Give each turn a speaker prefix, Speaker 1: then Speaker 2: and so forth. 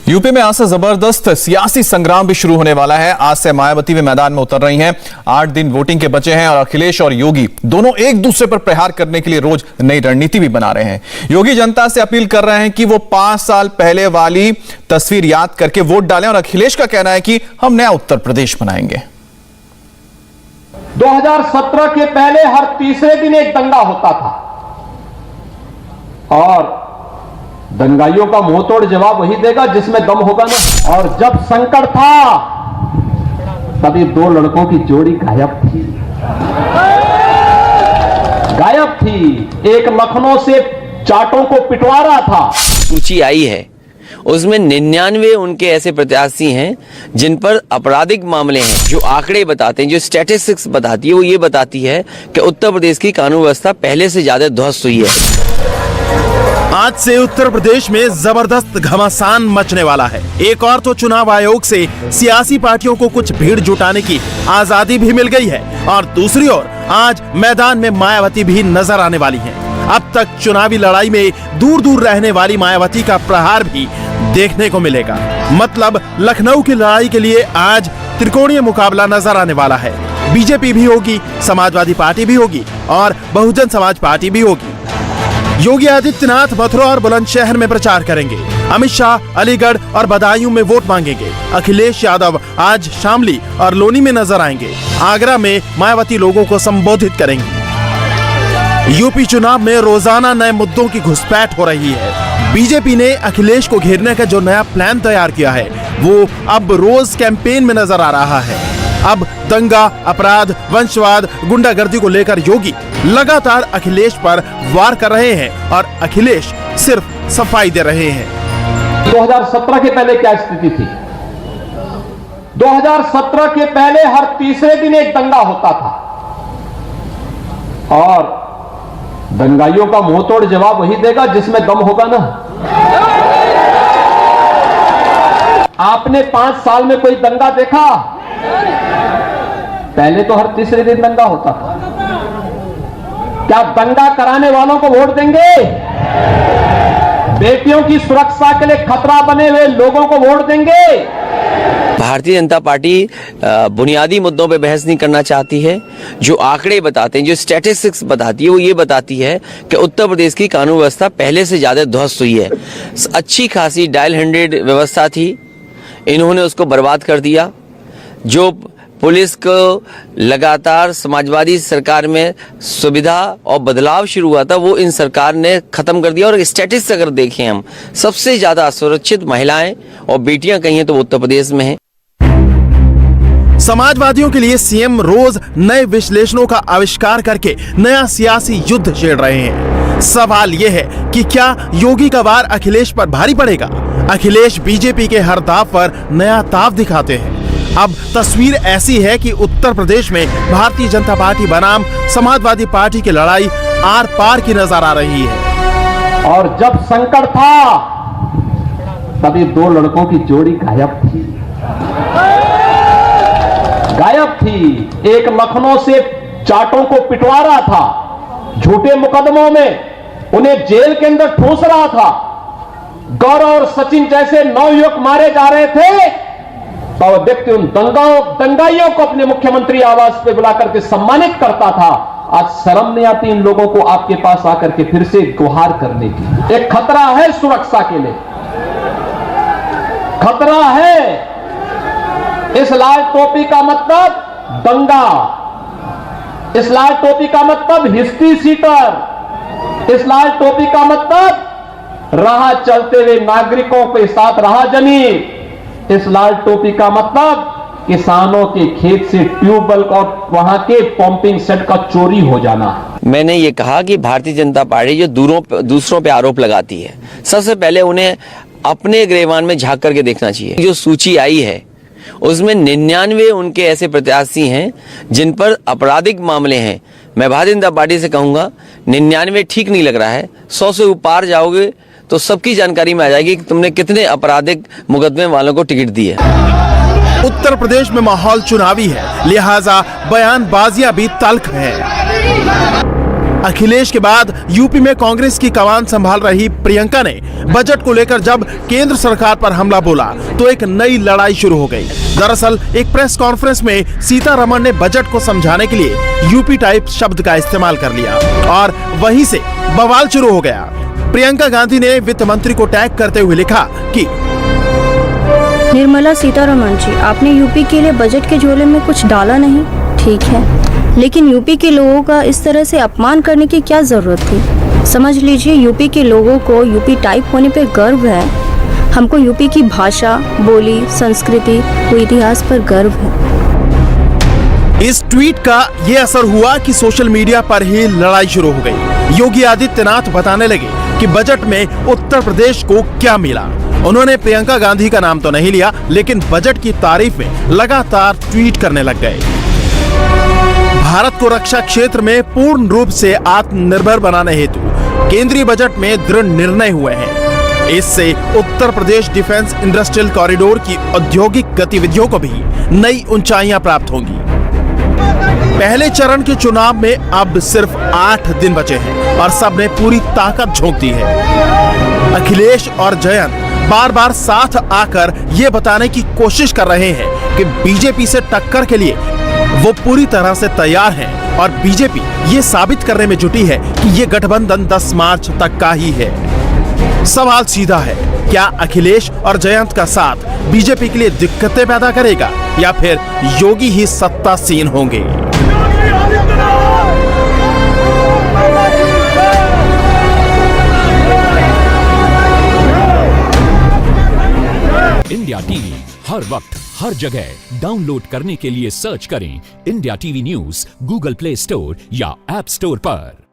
Speaker 1: UP में आज से जबरदस्त सियासी संग्राम भी शुरू होने वाला है। आज से मायावती भी मैदान में उतर रही हैं। 8 दिन वोटिंग के बचे हैं और अखिलेश और योगी दोनों एक दूसरे पर प्रहार करने के लिए रोज नई रणनीति भी बना रहे हैं। योगी जनता से अपील कर रहे हैं कि वो 5 साल पहले वाली तस्वीर याद करके वोट डालें और अखिलेश का कहना है कि हम नया उत्तर प्रदेश बनाएंगे।
Speaker 2: 2017 के पहले हर तीसरे दिन एक दंगा होता था और दंगाइयों का मुंहतोड़ जवाब वही देगा जिसमें दम होगा ना। और जब संकट था तभी 2 लड़कों की जोड़ी गायब थी। एक लखनऊ से जाटों को पिटवा रहा था।
Speaker 3: सूची आई है, उसमें 99 उनके ऐसे प्रत्याशी हैं जिन पर आपराधिक मामले हैं। जो आंकड़े बताते हैं, जो स्टैटिस्टिक्स बताती है, वो ये बताती है कि उत्तर प्रदेश की कानून व्यवस्था पहले से ज्यादा ध्वस्त हुई है।
Speaker 4: आज से उत्तर प्रदेश में जबरदस्त घमासान मचने वाला है। एक और तो चुनाव आयोग से सियासी पार्टियों को कुछ भीड़ जुटाने की आजादी भी मिल गई है और दूसरी ओर आज मैदान में मायावती भी नजर आने वाली हैं। अब तक चुनावी लड़ाई में दूर दूर रहने वाली मायावती का प्रहार भी देखने को मिलेगा। मतलब लखनऊ की लड़ाई के लिए आज त्रिकोणीय मुकाबला नजर आने वाला है। बीजेपी भी होगी, समाजवादी पार्टी भी होगी और बहुजन समाज पार्टी भी होगी। योगी आदित्यनाथ मथुरा और बुलंदशहर में प्रचार करेंगे। अमित शाह अलीगढ़ और बदायूं में वोट मांगेंगे। अखिलेश यादव आज शामली और लोनी में नजर आएंगे। आगरा में मायावती लोगों को संबोधित करेंगी। यूपी चुनाव में रोजाना नए मुद्दों की घुसपैठ हो रही है। बीजेपी ने अखिलेश को घेरने का जो नया प्लान तैयार किया है वो अब रोज कैंपेन में नजर आ रहा है। अब दंगा, अपराध, वंशवाद, गुंडागर्दी को लेकर योगी लगातार अखिलेश पर वार कर रहे हैं और अखिलेश सिर्फ सफाई दे रहे हैं।
Speaker 2: 2017 के पहले क्या स्थिति थी? 2017 के पहले हर तीसरे दिन एक दंगा होता था और दंगाइयों का मुंहतोड़ जवाब वही देगा जिसमें दम होगा ना। आपने 5 साल में कोई दंगा देखा? पहले तो हर तीसरे दिन दंगा होता था। क्या दंगा कराने वालों को वोट देंगे? बेटियों की सुरक्षा के लिए खतरा बने हुए लोगों को वोट देंगे?
Speaker 3: भारतीय जनता पार्टी बुनियादी मुद्दों पे बहस नहीं करना चाहती है। जो आंकड़े बताते हैं, जो स्टैटिस्टिक्स बताती है, वो ये बताती है कि उत्तर प्रदेश की कानून व्यवस्था पहले से ज्यादा ध्वस्त हुई है। अच्छी खासी डायल 100 व्यवस्था थी, इन्होंने उसको बर्बाद कर दिया। जो पुलिस को लगातार समाजवादी सरकार में सुविधा और बदलाव शुरू हुआ था, वो इन सरकार ने खत्म कर दिया। और स्टैटिस्टिक्स अगर देखें हम, सबसे ज्यादा असुरक्षित महिलाएं और बेटियां कहीं हैं तो वो उत्तर प्रदेश में हैं।
Speaker 4: समाजवादियों के लिए सीएम रोज नए विश्लेषणों का आविष्कार करके नया सियासी युद्ध छेड़ रहे हैं। सवाल यह है कि क्या योगी का वार अखिलेश पर भारी पड़ेगा? अखिलेश बीजेपी के हर दाव पर नया ताव दिखाते हैं। अब तस्वीर ऐसी है कि उत्तर प्रदेश में भारतीय जनता पार्टी बनाम समाजवादी पार्टी की लड़ाई आर पार की नजर आ रही है।
Speaker 2: और जब संकट था तभी 2 लड़कों की जोड़ी गायब थी। एक लखनऊ से जाटों को पिटवा रहा था, झूठे मुकदमों में उन्हें जेल के अंदर ठूस रहा था। गौरव और सचिन जैसे 9 युवक मारे जा रहे थे तो व्यक्ति उन दंगाइयों को अपने मुख्यमंत्री आवास पे बुला करके सम्मानित करता था। आज शर्म नहीं आती इन लोगों को आपके पास आकर के फिर से गुहार करने की? एक खतरा है सुरक्षा के लिए, खतरा है। इस लाल टोपी का मतलब दंगा, इस लाल टोपी का मतलब हिस्ट्री सीटर, इस लाल टोपी का मतलब राह चलते हुए नागरिकों के साथ राहजनी, इस लाल टोपी का मतलब किसानों के खेत से ट्यूबवेल और वहां के पंपिंग सेट का चोरी हो जाना।
Speaker 3: मैंने ये कहा कि भारतीय जनता पार्टी जो दूसरों पे आरोप लगाती है, सबसे पहले उन्हें अपने गिरेबान में झांक करके देखना चाहिए। जो सूची आई है उसमें 99 उनके ऐसे प्रत्याशी हैं जिन पर आपराधिक मामले हैं। मैं भारतीय जनता पार्टी से कहूंगा 99 ठीक नहीं लग रहा है। 100 से ऊपर जाओगे तो सबकी जानकारी में आ जाएगी कि तुमने कितने आपराधिक मुकदमे वालों को टिकट दी है।
Speaker 4: उत्तर प्रदेश में माहौल चुनावी है, लिहाजा बयानबाजियां भी तल्ख है। अखिलेश के बाद यूपी में कांग्रेस की कमान संभाल रही प्रियंका ने बजट को लेकर जब केंद्र सरकार पर हमला बोला तो एक नई लड़ाई शुरू हो गई। दरअसल एक प्रेस कॉन्फ्रेंस में सीतारमण ने बजट को समझाने के लिए यूपी टाइप शब्द का इस्तेमाल कर लिया और वहीं से बवाल शुरू हो गया। प्रियंका गांधी ने वित्त मंत्री को टैग करते हुए लिखा कि
Speaker 5: निर्मला सीतारमण जी, आपने यूपी के लिए बजट के झोले में कुछ डाला नहीं, ठीक है, लेकिन यूपी के लोगों का इस तरह से अपमान करने की क्या जरूरत थी। समझ लीजिए, यूपी के लोगों को यूपी टाइप होने पे गर्व है। हमको यूपी की भाषा, बोली, संस्कृति व इतिहास पर गर्व है।
Speaker 4: इस ट्वीट का ये असर हुआ कि सोशल मीडिया पर ही लड़ाई शुरू हो गई। योगी आदित्यनाथ बताने लगे कि बजट में उत्तर प्रदेश को क्या मिला। उन्होंने प्रियंका गांधी का नाम तो नहीं लिया, लेकिन बजट की तारीफ में लगातार ट्वीट करने लग गए। भारत को रक्षा क्षेत्र में पूर्ण रूप से आत्मनिर्भर बनाने हेतु केंद्रीय बजट में दृढ़ निर्णय हुए हैं। इससे Uttar Pradesh defence industrial corridor की औद्योगिक गतिविधियों को भी नई ऊंचाइयां प्राप्त होंगी। पहले चरण के चुनाव में अब सिर्फ 8 दिन बचे हैं और सबने पूरी ताकत झोंक दी है। अखिलेश और जयंत बार बार साथ आकर ये बताने की कोशिश कर रहे हैं कि बीजेपी से टक्कर के लिए वो पूरी तरह से तैयार हैं और बीजेपी ये साबित करने में जुटी है कि ये गठबंधन 10 मार्च तक का ही है। सवाल सीधा है, क्या अखिलेश और जयंत का साथ बीजेपी के लिए दिक्कतें पैदा करेगा या फिर योगी ही सत्तासीन होंगे?
Speaker 6: इंडिया टीवी हर वक्त हर जगह डाउनलोड करने के लिए सर्च करें India TV news Google play store या ऐप स्टोर पर।